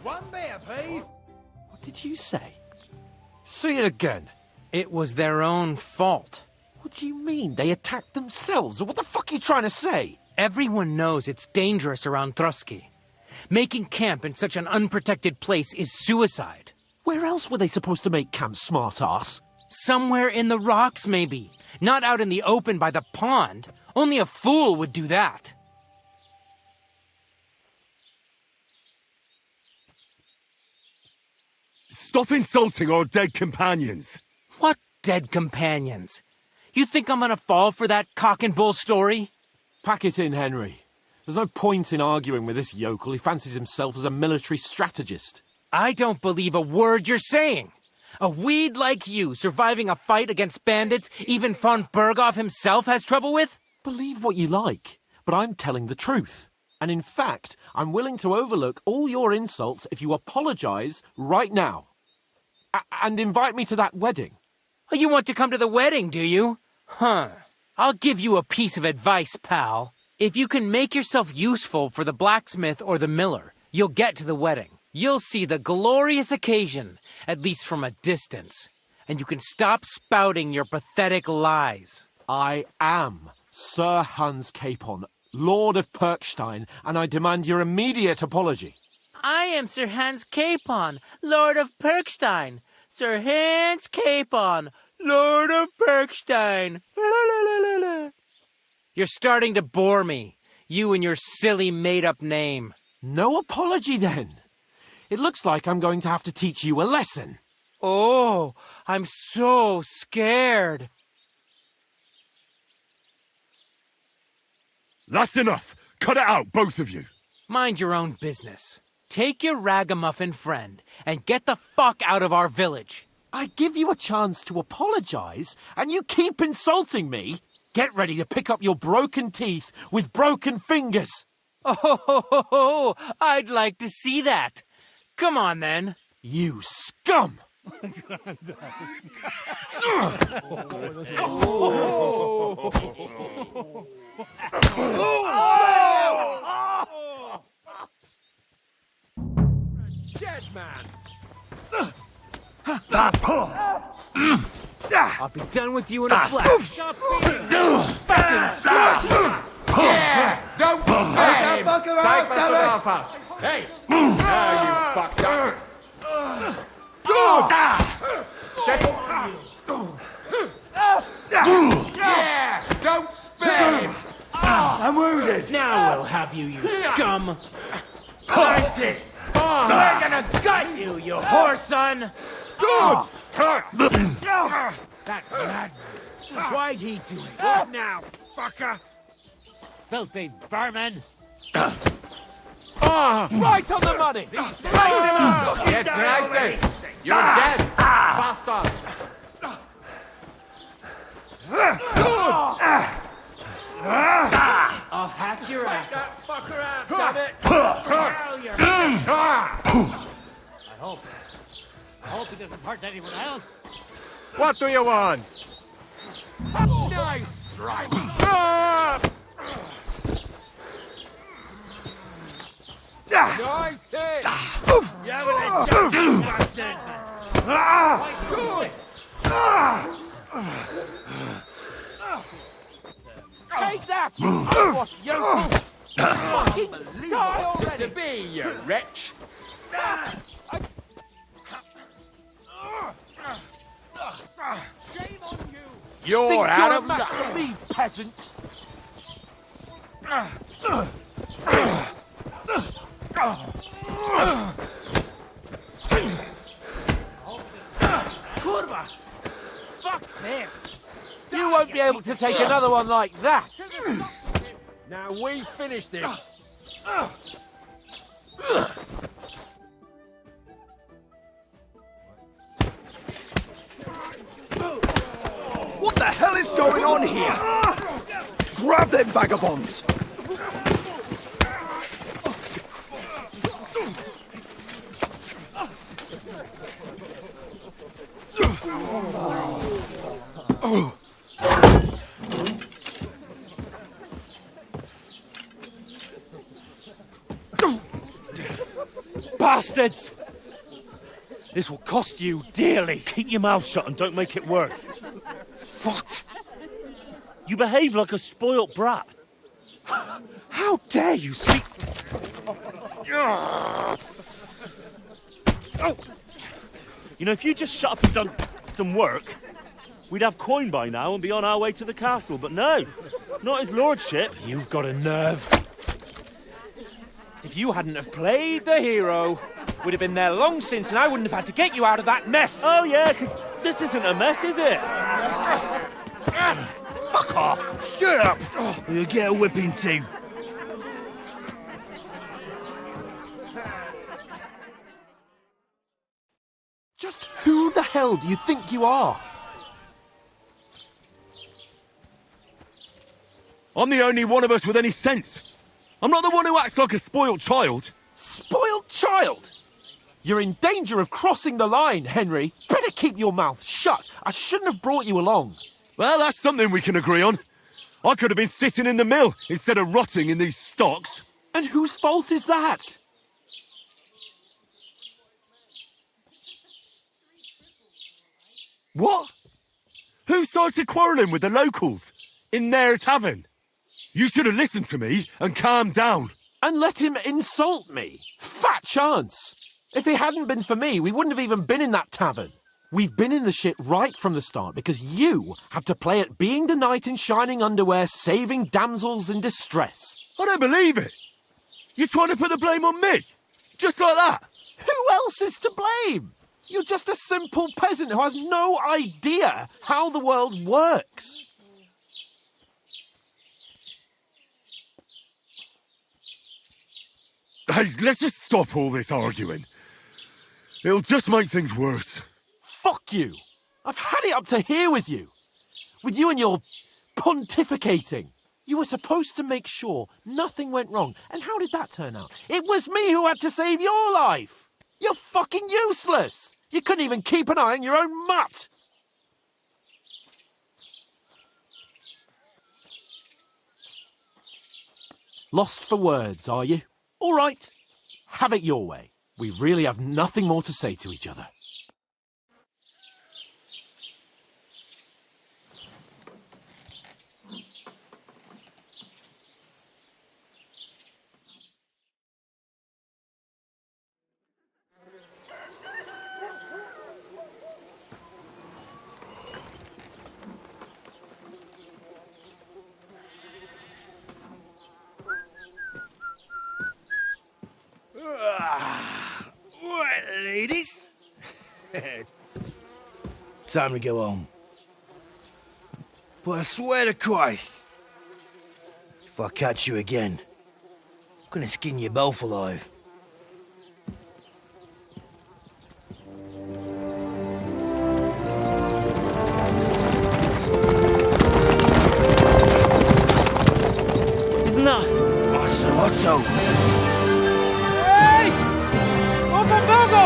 One beer, please. What did you say? Say it again. It was their own fault. What do you mean? They attacked themselves? What the fuck are you trying to say? Everyone knows it's dangerous around Trotsky. Making camp in such an unprotected place is suicide. Where else were they supposed to make camp, smartass? Somewhere in the rocks, maybe. Not out in the open by the pond. Only a fool would do that. Stop insulting our dead companions. What dead companions? You think I'm gonna fall for that cock and bull story? Pack it in, Henry. There's no point in arguing with this yokel. He fancies himself as a military strategist. I don't believe a word you're saying. A weed like you surviving a fight against bandits even von Berghoff himself has trouble with? Believe what you like, but I'm telling the truth. And in fact, I'm willing to overlook all your insults if you apologize right now. And invite me to that wedding. Oh, you want to come to the wedding, do you? Huh. I'll give you a piece of advice, pal. If you can make yourself useful for the blacksmith or the miller, you'll get to the wedding. You'll see the glorious occasion, at least from a distance. And you can stop spouting your pathetic lies. I am Sir Hans Capon, Lord of Perkstein, and I demand your immediate apology. I am Sir Hans Capon, Lord of Perkstein. Sir Hans Capon, Lord of Perkstein. You're starting to bore me, you and your silly made-up name. No apology, then. It looks like I'm going to have to teach you a lesson. Oh, I'm so scared. That's enough. Cut it out, both of you. Mind your own business. Take your ragamuffin friend and get the fuck out of our village. I give you a chance to apologize, and you keep insulting me. Get ready to pick up your broken teeth with broken fingers. Oh, I'd like to see that. Come on, then. You scum! Dead man! I'll be done with you in a flash. Stop being Yeah! Don't hurt him! Save us us! Hey! Now you fucked up! Yeah! Don't spare him! I'm wounded. Now we'll have you, you scum. That's it. We're gonna gut you, you whore son. That madman. Why'd he do it? What now, fucker? Filthy vermin. Right on the money! It's like this! You're dead, bastard! I'll hack your ass. That fucker out, damn it! I hope he doesn't hurt anyone else. What do you want? Nice strike! Nice hit! You haven't had chance, bastard! Good! Take that! Unwashed yokel! Fucking die already! To be, you wretch! Shame on you! You're Think out you're of a match luck! for me, peasant! Kurva! Fuck this! You won't be able to take another one like that! Now we finish this! What the hell is going on here? Grab them vagabonds! bastards! This will cost you dearly. Keep your mouth shut and don't make it worse. What? You behave like a spoilt brat. How dare you speak... You know, if you just shut up and done some work, we'd have coin by now and be on our way to the castle. But no, not his lordship. You've got a nerve. If you hadn't have played the hero, we'd have been there long since and I wouldn't have had to get you out of that mess. Oh yeah, because this isn't a mess, is it? Fuck off! Shut up! Or you'll get a whipping too. Just who the hell do you think you are? I'm the only one of us with any sense. I'm not the one who acts like a spoiled child. Spoiled child? You're in danger of crossing the line, Henry. Better keep your mouth shut. I shouldn't have brought you along. Well, that's something we can agree on. I could have been sitting in the mill instead of rotting in these stocks. And whose fault is that? What? Who started quarrelling with the locals in their tavern? You should have listened to me and calmed down. And let him insult me. Fat chance. If it hadn't been for me, we wouldn't have even been in that tavern. We've been in the shit right from the start because you had to play at being the knight in shining underwear, saving damsels in distress. I don't believe it. You're trying to put the blame on me? Just like that? Who else is to blame? You're just a simple peasant who has no idea how the world works. Hey, let's just stop all this arguing. It'll just make things worse. Fuck you. I've had it up to here with you. With you and your pontificating. You were supposed to make sure nothing went wrong. And how did that turn out? It was me who had to save your life. You're fucking useless. You couldn't even keep an eye on your own mutt. Lost for words, are you? All right. Have it your way. We really have nothing more to say to each other. Right, ladies. Time to go home. But I swear to Christ, if I catch you again, I'm gonna skin you both alive. Isn't that? Otto! Hey! Open Virgo!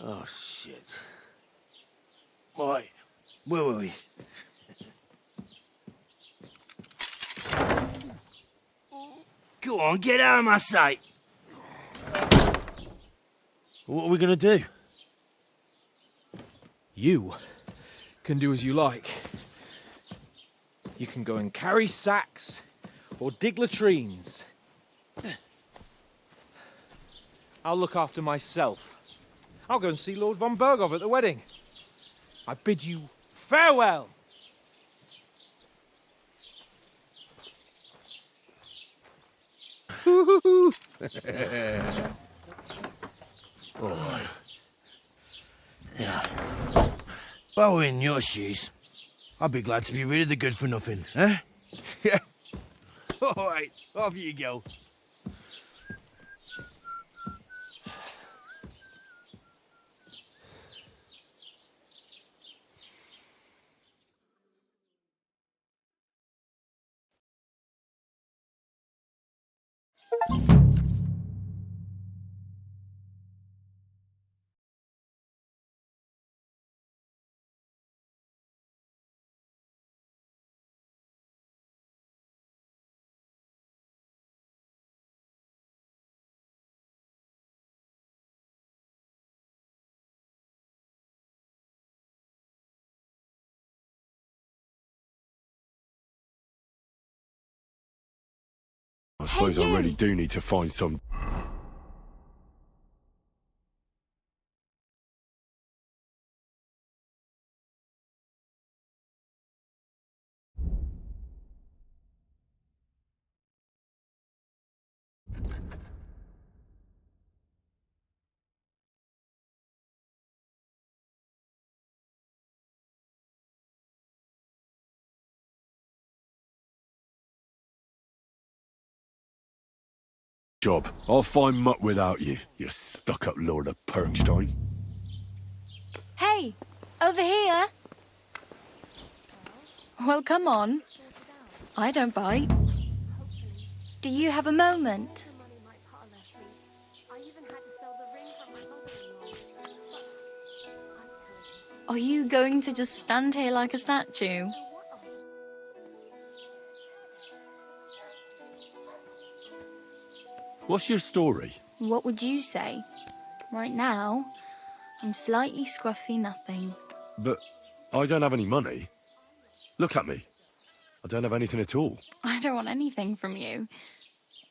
Oh, shit. Right, where were we? Go on, get out of my sight. What are we gonna do? You can do as you like. You can go and carry sacks or dig latrines. I'll look after myself. I'll go and see Lord von Bergov at the wedding. I bid you farewell. If I were in your shoes, I'd be glad to be rid of the good for nothing, eh? Yeah. All right, off you go. I suppose I you. really do need to find some... job. I'll find mutt without you, you stuck-up Lord of Perkstein. Hey, over here. Well, come on. I don't bite. Do you have a moment? Are you going to just stand here like a statue? What's your story? What would you say? Right now, I'm slightly scruffy nothing. But I don't have any money. Look at me. I don't have anything at all. I don't want anything from you.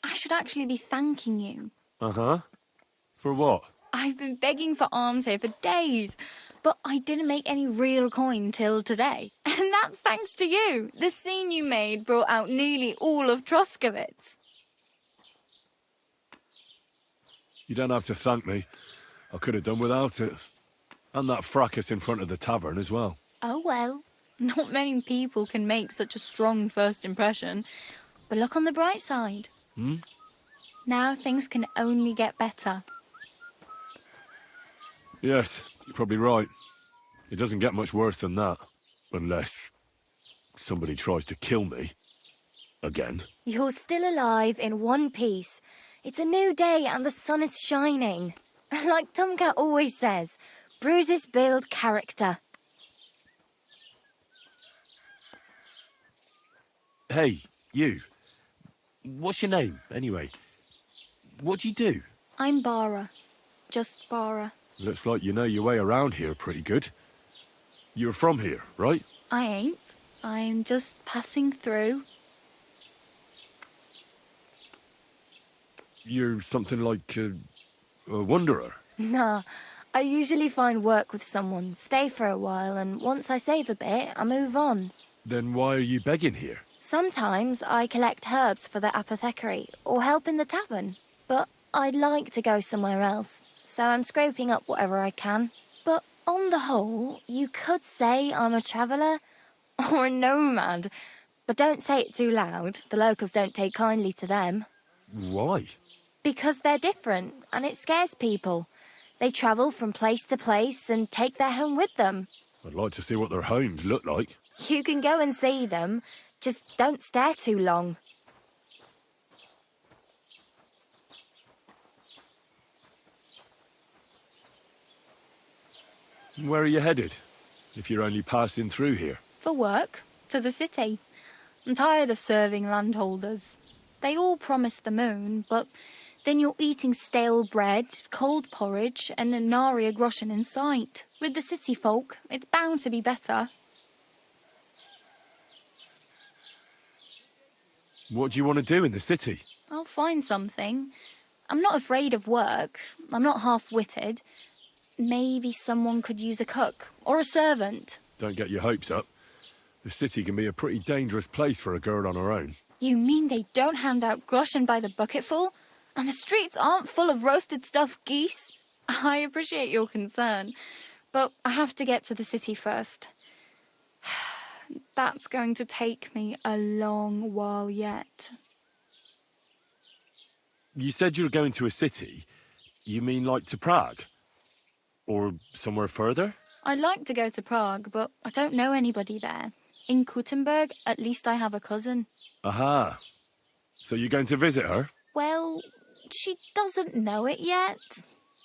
I should actually be thanking you. Uh-huh. For what? I've been begging for alms here for days, but I didn't make any real coin till today. And that's thanks to you. The scene you made brought out nearly all of Troskowitz. You don't have to thank me. I could have done without it. And that fracas in front of the tavern as well. Oh well, not many people can make such a strong first impression. But look on the bright side. Now things can only get better. Yes, you're probably right. It doesn't get much worse than that. Unless somebody tries to kill me. Again. You're still alive in one piece. It's a new day and the sun is shining. Like Tomcat always says, bruises build character. Hey, you. What's your name, anyway? What do you do? I'm Bara. Just Bara. Looks like you know your way around here pretty good. You're from here, right? I ain't. I'm just passing through. You're something like a wanderer. Nah, I usually find work with someone, stay for a while, and once I save a bit, I move on. Then why are you begging here? Sometimes I collect herbs for the apothecary or help in the tavern, but I'd like to go somewhere else, so I'm scraping up whatever I can. But on the whole, you could say I'm a traveller or a nomad, but don't say it too loud. The locals don't take kindly to them. Why? Because they're different, and it scares people. They travel from place to place and take their home with them. I'd like to see what their homes look like. You can go and see them, just don't stare too long. Where are you headed, if you're only passing through here? For work, to the city. I'm tired of serving landholders. They all promise the moon, but then you're eating stale bread, cold porridge, and a nary a groschen in sight. With the city folk, it's bound to be better. What do you want to do in the city? I'll find something. I'm not afraid of work. I'm not half-witted. Maybe someone could use a cook or a servant. Don't get your hopes up. The city can be a pretty dangerous place for a girl on her own. You mean they don't hand out groschen by the bucketful? And the streets aren't full of roasted stuffed geese? I appreciate your concern, but I have to get to the city first. That's going to take me a long while yet. You said you were going to a city. You mean like to Prague? Or somewhere further? I'd like to go to Prague, but I don't know anybody there. In Kuttenberg, at least I have a cousin. Aha. So you're going to visit her? Well, she doesn't know it yet.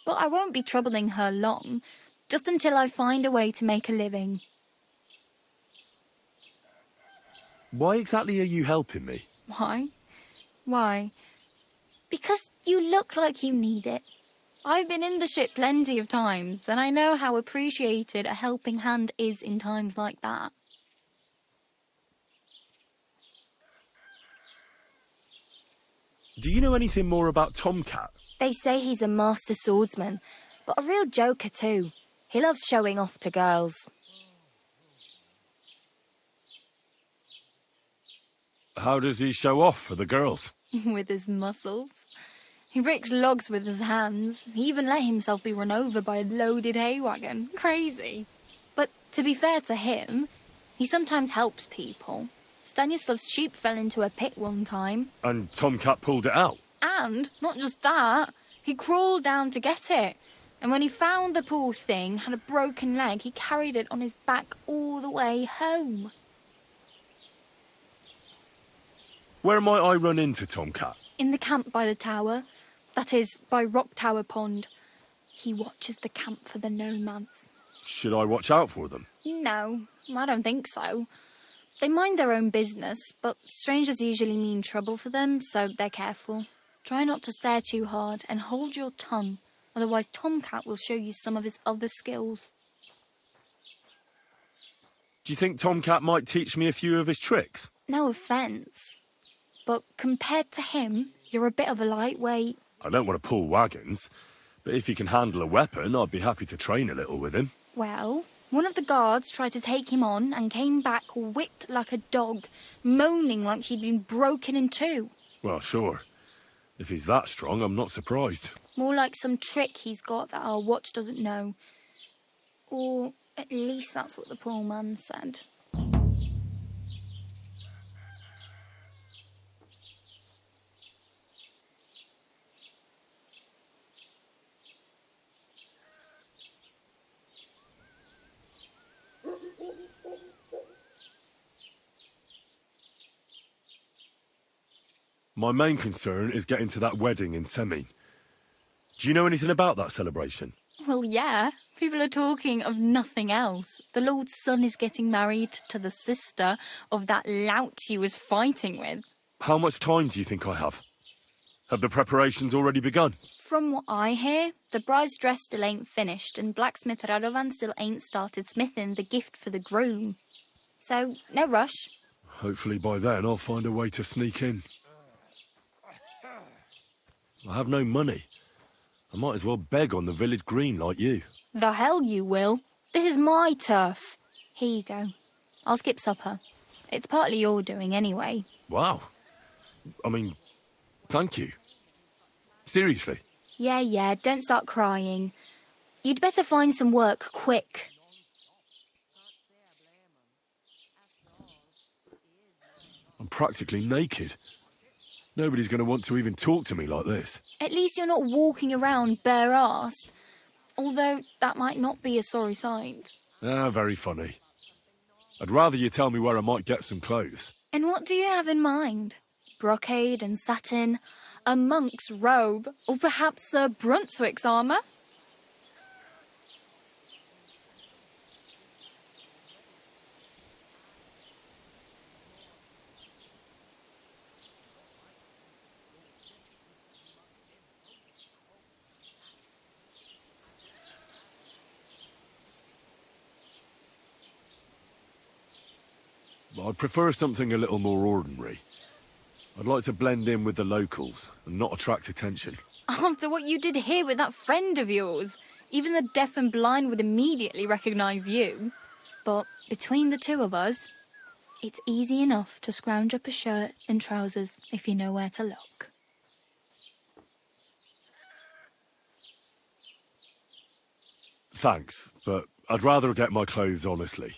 But I won't be troubling her long, just until I find a way to make a living. Why exactly are you helping me? Why? Why? Because you look like you need it. I've been in the ship plenty of times, and I know how appreciated a helping hand is in times like that. Do you know anything more about Tomcat? They say he's a master swordsman, but a real joker too. He loves showing off to girls. How does he show off for the girls? With his muscles. He breaks logs with his hands. He even let himself be run over by a loaded hay wagon. Crazy. But to be fair to him, he sometimes helps people. Stanislav's sheep fell into a pit one time. And Tomcat pulled it out? And, not just that, he crawled down to get it. And when he found the poor thing had a broken leg, he carried it on his back all the way home. Where might I run into Tomcat? In the camp by the tower. That is, by Rock Tower Pond. He watches the camp for the nomads. Should I watch out for them? No, I don't think so. They mind their own business, but strangers usually mean trouble for them, so they're careful. Try not to stare too hard and hold your tongue, otherwise Tomcat will show you some of his other skills. Do you think Tomcat might teach me a few of his tricks? No offence, but compared to him, you're a bit of a lightweight. I don't want to pull wagons, but if he can handle a weapon, I'd be happy to train a little with him. Well, one of the guards tried to take him on and came back whipped like a dog, moaning like he'd been broken in two. Well, sure. If he's that strong, I'm not surprised. More like some trick he's got that our watch doesn't know. Or at least that's what the poor man said. My main concern is getting to that wedding in Semine. Do you know anything about that celebration? Well, yeah. People are talking of nothing else. The Lord's son is getting married to the sister of that lout he was fighting with. How much time do you think I have? Have the preparations already begun? From what I hear, the bride's dress still ain't finished and blacksmith Radovan still ain't started smithing the gift for the groom. So, no rush. Hopefully by then I'll find a way to sneak in. I have no money. I might as well beg on the village green like you. The hell you will. This is my turf. Here you go. I'll skip supper. It's partly your doing anyway. Wow. I mean, thank you. Seriously. Yeah, don't start crying. You'd better find some work quick. I'm practically naked. Nobody's going to want to even talk to me like this. At least you're not walking around bare-assed. Although that might not be a sorry sight. Ah, very funny. I'd rather you tell me where I might get some clothes. And what do you have in mind? Brocade and satin, a monk's robe, or perhaps Sir Brunswick's armour? I'd prefer something a little more ordinary. I'd like to blend in with the locals and not attract attention. After what you did here with that friend of yours, even the deaf and blind would immediately recognise you. But between the two of us, it's easy enough to scrounge up a shirt and trousers if you know where to look. Thanks, but I'd rather get my clothes honestly.